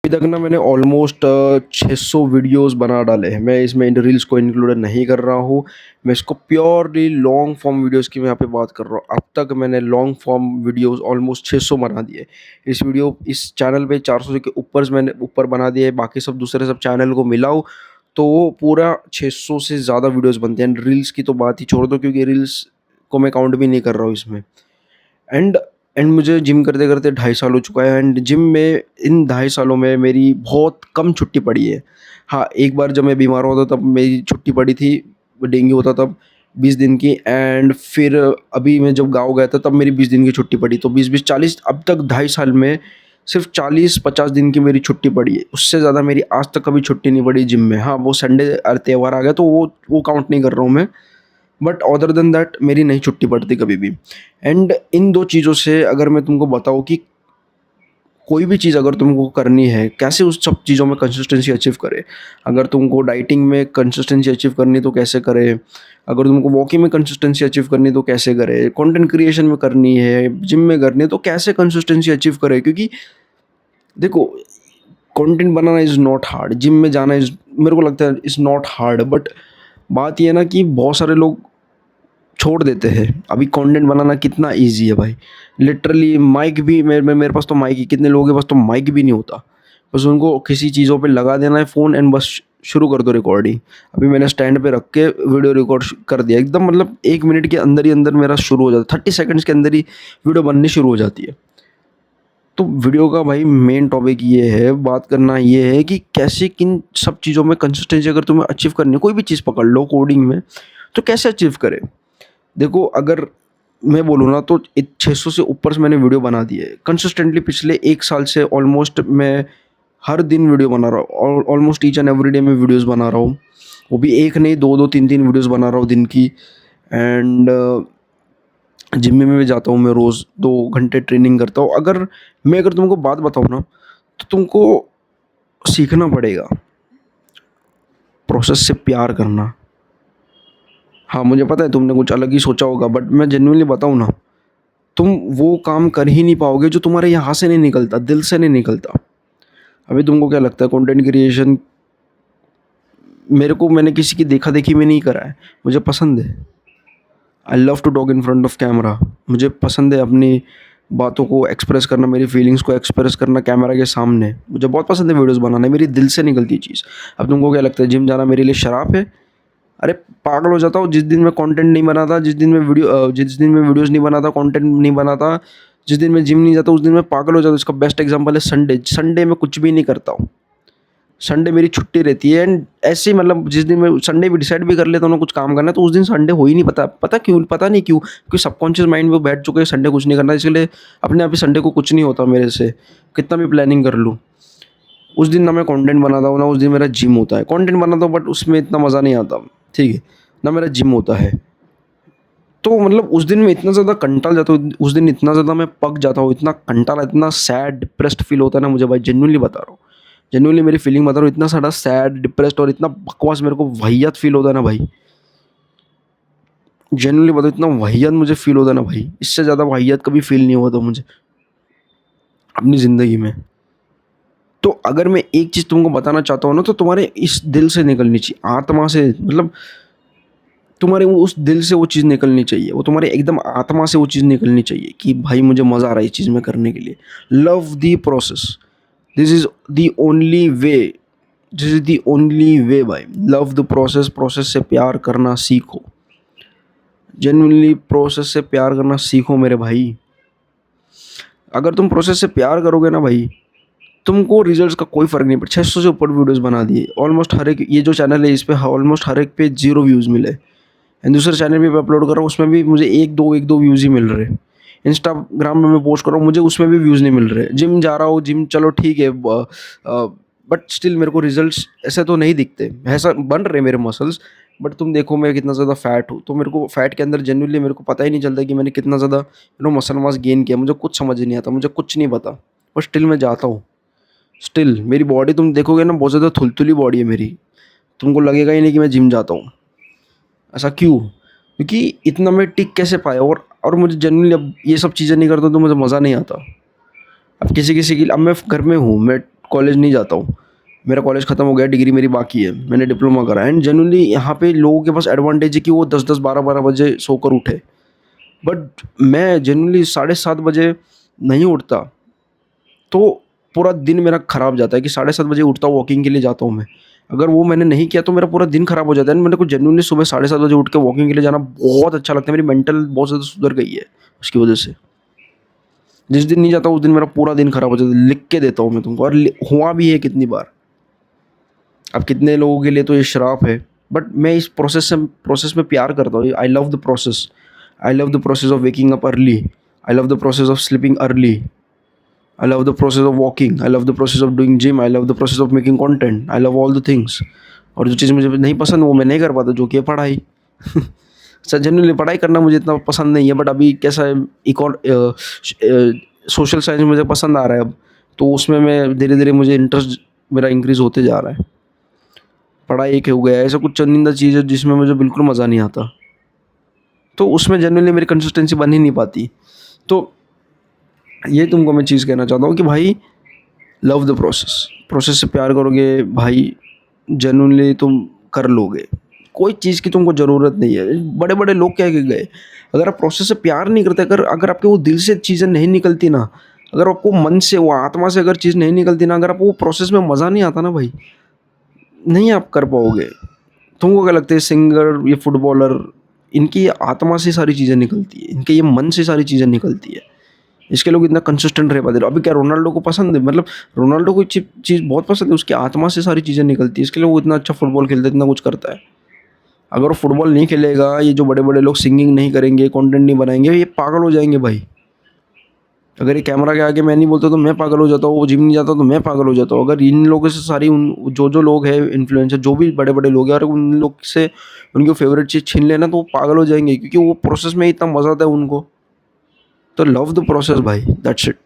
अभी तक ना मैंने ऑलमोस्ट 600 वीडियोस बना डाले हैं। मैं इसमें इन रील्स को इंक्लूड नहीं कर रहा हूँ। मैं इसको प्योरली लॉन्ग फॉर्म वीडियोस की मैं यहाँ पे बात कर रहा हूँ। अब तक मैंने लॉन्ग फॉर्म वीडियोस ऑलमोस्ट 600 बना दिए। इस चैनल पे 400 के ऊपर मैंने ऊपर बना दिए। बाकी सब दूसरे सब चैनल को मिलाओ तो वो पूरा 600 से ज़्यादा वीडियोस बनते हैं। रील्स की तो बात ही छोड़ दो, क्योंकि रील्स को मैं काउंट भी नहीं कर रहा हूँ इसमें। एंड एंड मुझे जिम करते-करते 2.5 साल हो चुका है। एंड जिम में इन 2.5 सालों में मेरी बहुत कम छुट्टी पड़ी है। हाँ, एक बार जब मैं बीमार हुआ था तब मेरी छुट्टी पड़ी थी, डेंगू होता तब 20 दिन की। एंड फिर अभी मैं जब गाँव गया था तब मेरी 20 दिन की छुट्टी पड़ी। तो 20-20 40 अब तक 2.5 साल में सिर्फ़ 40-50 दिन की मेरी छुट्टी पड़ी है। उससे ज़्यादा मेरी आज तक कभी छुट्टी नहीं पड़ी जिम में। हाँ, वो संडे त्योहार आ गया तो वो काउंट नहीं कर रहा हूँ मैं। बट अदर देन दैट मेरी नहीं छुट्टी पड़ती कभी भी। एंड इन 2 चीज़ों से अगर मैं तुमको बताऊँ कि कोई भी चीज़ अगर तुमको करनी है, कैसे उस सब चीज़ों में कंसिस्टेंसी अचीव करें। अगर तुमको डाइटिंग में कंसिस्टेंसी अचीव करनी है तो कैसे करें, अगर तुमको वॉकिंग में कंसिस्टेंसी अचीव करनी है तो कैसे करें, कंटेंट क्रिएशन में करनी है, जिम में करनी है तो कैसे कंसिस्टेंसी अचीव करें। क्योंकि देखो, content banana is not hard, gym में जाना इज़, मेरे को लगता है इज़ नॉट हार्ड। बट बात ये है ना कि बहुत सारे लोग छोड़ देते हैं। अभी कंटेंट बनाना कितना ईज़ी है भाई। लिटरली माइक भी मेरे पास तो माइक ही, कितने लोगों के पास तो माइक भी नहीं होता। बस उनको किसी चीज़ों पे लगा देना है फ़ोन एंड बस शुरू कर दो रिकॉर्डिंग। अभी मैंने स्टैंड पे रख के वीडियो रिकॉर्ड कर दिया एकदम, मतलब 1 मिनट के अंदर ही अंदर मेरा शुरू हो जाता है। 30 सेकंड्स के अंदर ही वीडियो बननी शुरू हो जाती है। तो वीडियो का भाई मेन टॉपिक ये है, बात करना ये है कि कैसे किन सब चीज़ों में कंसिस्टेंसी अगर तुम्हें अचीव करनी है, कोई भी चीज़ पकड़ लो कोडिंग में, तो कैसे अचीव करें। देखो, अगर मैं बोलूँ ना तो 600 से ऊपर से मैंने वीडियो बना दिए कंसिस्टेंटली। पिछले 1 साल से ऑलमोस्ट मैं हर दिन वीडियो बना रहा हूँ। Almost each and every day मैं वीडियोस बना रहा हूँ। वो भी एक नहीं, 2-2 3-3 वीडियोस बना रहा हूँ दिन की। एंड जिम में भी जाता हूँ, मैं रोज़ 2 घंटे ट्रेनिंग करता हूँ। अगर तुमको बात बताऊँ ना, तो तुमको सीखना पड़ेगा प्रोसेस से प्यार करना। हाँ, मुझे पता है तुमने कुछ अलग ही सोचा होगा, बट मैं जेन्युइनली बताऊँ ना, तुम वो काम कर ही नहीं पाओगे जो तुम्हारे यहाँ से नहीं निकलता, दिल से नहीं निकलता। अभी तुमको क्या लगता है कंटेंट क्रिएशन, मैंने किसी की देखा-देखी में नहीं करा है, मुझे पसंद है। I love to talk in front of camera. मुझे पसंद है अपनी बातों को एक्सप्रेस करना, मेरी फीलिंग्स को एक्सप्रेस करना कैमरा के सामने। मुझे बहुत पसंद है वीडियोज़ बनाना, मेरी दिल से निकलती है चीज़। अब तुमको क्या लगता है जिम जाना मेरे लिए शराब है? अरे पागल हो जाता हूँ जिस दिन मैं कंटेंट नहीं बनाता, जिस दिन मैं वीडियोज़ नहीं बनाता, कंटेंट नहीं बनाता, जिस दिन मैं जिम नहीं जाता उस दिन मैं पागल हो जाता हूँ। इसका बेस्ट एग्जांपल है संडे। संडे मैं कुछ भी नहीं करता हूँ। संडे मेरी छुट्टी रहती है। एंड ऐसे ही, मतलब जिस दिन मैं संडे भी डिसाइड भी कर लेता हूँ ना कुछ काम करना है, तो उस दिन संडे हो ही नहीं पाता। पता नहीं क्यों? क्योंकि सबकॉन्शियस माइंड में बैठ चुके हैं संडे कुछ नहीं करना, इसलिए अपने आप ही संडे को कुछ नहीं होता मेरे से, कितना भी प्लानिंग कर लूँ। उस दिन ना मैं कंटेंट बनाता हूँ, ना उस दिन मेरा जिम होता है। कंटेंट बनाता हूँ बट उसमें इतना मज़ा नहीं आता, ठीक है? ना मेरा जिम होता है। तो मतलब उस दिन मैं इतना ज़्यादा कंटाल जाता हूँ, उस दिन इतना ज़्यादा मैं पक जाता हूँ, इतना कंटाला, इतना सैड, डिप्रेस्ड फ़ील होता है ना मुझे भाई, जेन्युइनली बता रहा हूँ। जेन्युइनली मेरी फीलिंग बता रहा हूँ, इतना सारा सैड, डिप्रेस्ड और इतना बकवास मेरे को वाहियात फ़ील होता है ना भाई। जेन्युइनली बताऊँ, इतना वाहियात मुझे फ़ील होता है ना भाई, इससे ज़्यादा वाहियात कभी फ़ील नहीं हुआ था मुझे अपनी ज़िंदगी में। तो अगर मैं एक चीज़ तुमको बताना चाहता हूँ ना, तो तुम्हारे इस दिल से निकलनी चाहिए, आत्मा से, मतलब तुम्हारे वो उस दिल से वो चीज़ निकलनी चाहिए, वो तुम्हारे एकदम आत्मा से वो चीज़ निकलनी चाहिए कि भाई मुझे मज़ा आ रहा है इस चीज़ में करने के लिए। Love the process, this is the only way, this is the only way भाई। लव द प्रोसेस, प्रोसेस से प्यार करना सीखो। जेन्युइनली प्रोसेस से प्यार करना सीखो मेरे भाई। अगर तुम प्रोसेस से प्यार करोगे ना भाई, तुमको रिजल्ट्स का कोई फ़र्क नहीं पड़ता। 600 से ऊपर वीडियोज़ बना दिए, ऑलमोस्ट हर एक, ये जो चैनल है इस पे ऑलमोस्ट हर एक पे 0 व्यूज़ मिले। एंड दूसरे चैनल पे मैं अपलोड कर रहा हूँ, उसमें भी मुझे 1-2 व्यूज़ ही मिल रहे हैं। इंस्टाग्राम में मैं पोस्ट कर रहा हूँ, मुझे उसमें भी व्यूज़ नहीं मिल रहे। जिम जा रहा हूँ, जिम चलो ठीक है, बट स्टिल मेरे को रिजल्ट्स ऐसे तो नहीं दिखते। ऐसा बन रहे मेरे मसल्स, बट तुम देखो मैं कितना ज़्यादा फैट हूँ, तो मेरे को फैट के अंदर जेन्युइनली मेरे को पता ही नहीं चलता कि मैंने कितना ज़्यादा मसल मास गेन किया। मुझे कुछ समझ नहीं आता, मुझे कुछ नहीं पता, बट स्टिल मैं जाता हूँ। स्टिल मेरी बॉडी तुम देखोगे ना, बहुत ज़्यादा थुलथुली बॉडी है मेरी, तुमको लगेगा ही नहीं कि मैं जिम जाता हूँ। ऐसा क्यों? क्योंकि इतना मैं टिक कैसे पाया। और मुझे जेन्युइनली अब ये सब चीज़ें नहीं करता तो मुझे मज़ा नहीं आता। अब किसी-किसी की, अब मैं घर में हूँ, मैं कॉलेज नहीं जाता हूँ। मेरा कॉलेज ख़त्म हो गया, डिग्री मेरी बाकी है, मैंने डिप्लोमा करा है। एंड जेन्युइनली यहाँ पे लोगों के पास एडवांटेज है कि वो 10-10, 12-12 बजे सोकर उठे। बट मैं जेन्युइनली 7:30 बजे नहीं उठता, तो पूरा दिन मेरा ख़राब जाता है कि 7:30 बजे उठता हूँ, वॉकिंग के लिए जाता हूँ मैं। अगर वो मैंने नहीं किया तो मेरा पूरा दिन ख़राब हो जाता है। एंड मेरे को जेन्युइनली सुबह 7:30 बजे उठ के वॉकिंग के लिए जाना बहुत अच्छा लगता है। मेरी मेंटल बहुत ज़्यादा सुधर गई है उसकी वजह से। जिस दिन नहीं जाता उस दिन मेरा पूरा दिन ख़राब हो जाता है। लिख के देता हूँ मैं तुमको, और हुआ भी है कितनी बार। अब कितने लोगों के लिए तो ये श्राप है, बट मैं इस प्रोसेस में प्यार करता हूँ। I love the process. I love the process of waking up early. I love the process of sleeping early. I love the process of walking. I love the process of doing gym. I love the process of making content. I love all the things. और जो चीज़ मुझे नहीं पसंद वो मैं नहीं कर पाता, जो कि है पढ़ाई। सर जनरली पढ़ाई करना मुझे इतना पसंद नहीं है, बट अभी कैसा है, एक और सोशल साइंस मुझे पसंद आ रहा है अब, तो उसमें मैं धीरे धीरे मुझे इंटरेस्ट मेरा इंक्रीज़ होते जा रहा है। पढ़ाई एक हो गया, ऐसा कुछ चुनिंदा चीज़ है जिसमें मुझे बिल्कुल मज़ा नहीं आता, तो उसमें जनरली मेरी कंसिस्टेंसी बन ही नहीं पाती। तो ये तुमको मैं चीज़ कहना चाहता हूँ कि भाई लव द प्रोसेस। प्रोसेस से प्यार करोगे भाई, जेन्युइनली तुम कर लोगे। कोई चीज़ की तुमको ज़रूरत नहीं है। बड़े बड़े लोग कह के गए, अगर आप प्रोसेस से प्यार नहीं करते, अगर अगर आपके वो दिल से चीज़ें नहीं निकलती ना, अगर आपको मन से, वो आत्मा से अगर चीज़ नहीं निकलती ना, अगर आपको वो प्रोसेस में मज़ा नहीं आता ना भाई, नहीं आप कर पाओगे। तुमको क्या लगता है, सिंगर, ये फुटबॉलर, इनकी ये आत्मा से सारी चीज़ें निकलती है, इनके ये मन से सारी चीज़ें निकलती है, इसके लोग इतना कंसिस्टेंट रह पाते हैं। अभी क्या रोनाल्डो को पसंद है, मतलब रोनाल्डो को चीज़ बहुत पसंद है, उसकी आत्मा से सारी चीज़ें निकलती है, इसके लिए वो इतना अच्छा फुटबॉल खेलता है, इतना कुछ करता है। अगर वो फुटबॉल नहीं खेलेगा, ये जो बड़े बड़े लोग सिंगिंग नहीं करेंगे, कंटेंट नहीं बनाएंगे, ये पागल हो जाएंगे भाई। अगर ये कैमरा के आगे मैं नहीं बोलता तो मैं पागल हो जाता हूँ, वो जिम नहीं जाता तो मैं पागल हो जाता हूँ। अगर इन लोगों से सारी उन जो लोग हैं इन्फ्लुएंसर, जो भी बड़े बड़े लोग हैं, और उन लोग से उनकी फेवरेट चीज़ छीन लेना तो वो पागल हो जाएंगे, क्योंकि वो प्रोसेस में इतना मज़ा आता है उनको। तो लव द प्रोसेस भाई, दैट्स इट।